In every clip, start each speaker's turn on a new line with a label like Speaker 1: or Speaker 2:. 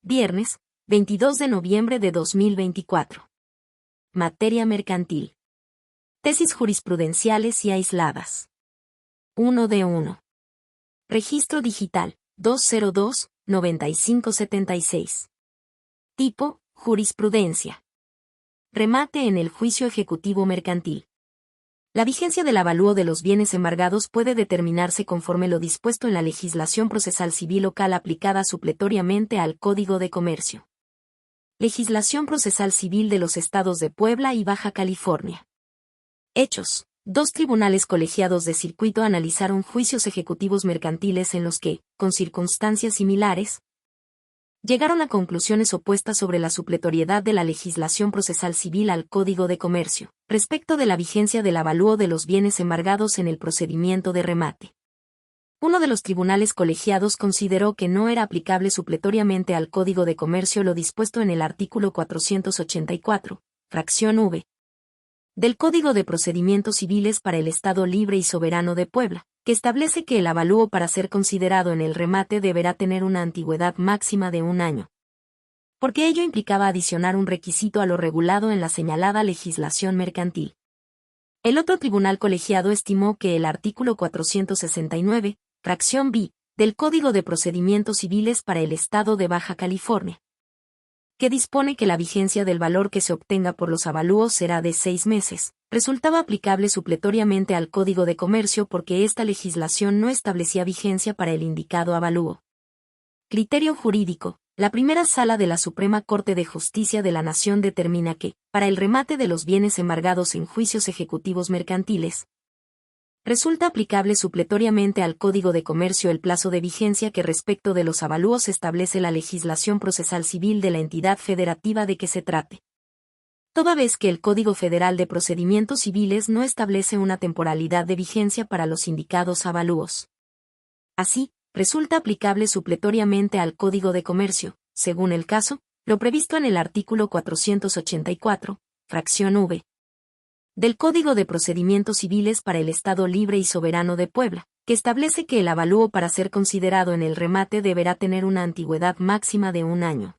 Speaker 1: Viernes, 22 de noviembre de 2024. Materia mercantil. Tesis jurisprudenciales y aisladas. 1 de 1. Registro digital, 202-9576. Tipo, jurisprudencia. Remate en el juicio ejecutivo mercantil. La vigencia del avalúo de los bienes embargados puede determinarse conforme lo dispuesto en la legislación procesal civil local aplicada supletoriamente al Código de Comercio. Legislación procesal civil de los estados de Puebla y Baja California. Hechos. 2 tribunales colegiados de circuito analizaron juicios ejecutivos mercantiles en los que, con circunstancias similares, llegaron a conclusiones opuestas sobre la supletoriedad de la legislación procesal civil al Código de Comercio, respecto de la vigencia del avalúo de los bienes embargados en el procedimiento de remate. Uno de los tribunales colegiados consideró que no era aplicable supletoriamente al Código de Comercio lo dispuesto en el artículo 484, fracción v, del Código de Procedimientos Civiles para el Estado Libre y Soberano de Puebla, que establece que el avalúo para ser considerado en el remate deberá tener una antigüedad máxima de 1 año. Porque ello implicaba adicionar un requisito a lo regulado en la señalada legislación mercantil. El otro tribunal colegiado estimó que el artículo 469, fracción b, del Código de Procedimientos Civiles para el Estado de Baja California, que dispone que la vigencia del valor que se obtenga por los avalúos será de 6 meses, resultaba aplicable supletoriamente al Código de Comercio porque esta legislación no establecía vigencia para el indicado avalúo. Criterio jurídico. La primera sala de la Suprema Corte de Justicia de la Nación determina que, para el remate de los bienes embargados en juicios ejecutivos mercantiles, resulta aplicable supletoriamente al Código de Comercio el plazo de vigencia que respecto de los avalúos establece la legislación procesal civil de la entidad federativa de que se trate. Toda vez que el Código Federal de Procedimientos Civiles no establece una temporalidad de vigencia para los indicados avalúos. Así, resulta aplicable supletoriamente al Código de Comercio, según el caso, lo previsto en el artículo 484, fracción v, del Código de Procedimientos Civiles para el Estado Libre y Soberano de Puebla, que establece que el avalúo para ser considerado en el remate deberá tener una antigüedad máxima de 1 año.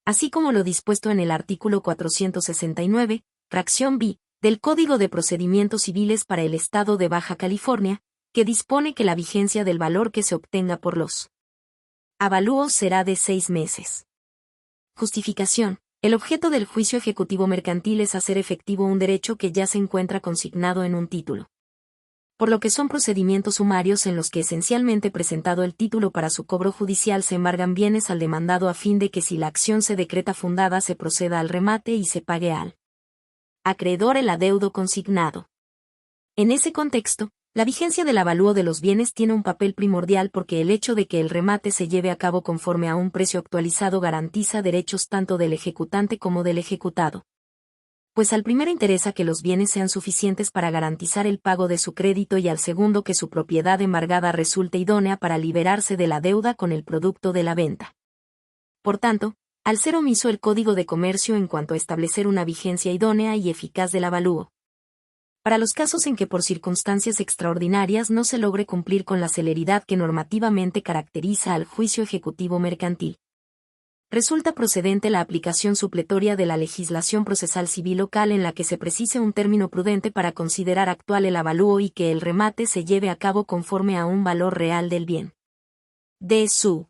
Speaker 1: Así como lo dispuesto en el artículo 469, fracción b, del Código de Procedimientos Civiles para el Estado de Baja California, que dispone que la vigencia del valor que se obtenga por los avalúos será de 6 meses. Justificación. El objeto del juicio ejecutivo mercantil es hacer efectivo un derecho que ya se encuentra consignado en un título. Por lo que son procedimientos sumarios en los que esencialmente presentado el título para su cobro judicial se embargan bienes al demandado a fin de que si la acción se decreta fundada se proceda al remate y se pague al acreedor el adeudo consignado. En ese contexto, la vigencia del avalúo de los bienes tiene un papel primordial porque el hecho de que el remate se lleve a cabo conforme a un precio actualizado garantiza derechos tanto del ejecutante como del ejecutado. Pues al primero interesa que los bienes sean suficientes para garantizar el pago de su crédito y al segundo que su propiedad embargada resulte idónea para liberarse de la deuda con el producto de la venta. Por tanto, al ser omiso el Código de Comercio en cuanto a establecer una vigencia idónea y eficaz del avalúo, para los casos en que por circunstancias extraordinarias no se logre cumplir con la celeridad que normativamente caracteriza al juicio ejecutivo mercantil, resulta procedente la aplicación supletoria de la legislación procesal civil local en la que se precise un término prudente para considerar actual el avalúo y que el remate se lleve a cabo conforme a un valor real del bien. De su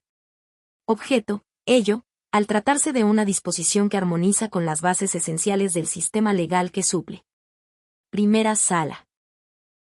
Speaker 1: objeto, ello, al tratarse de una disposición que armoniza con las bases esenciales del sistema legal que suple. Primera Sala.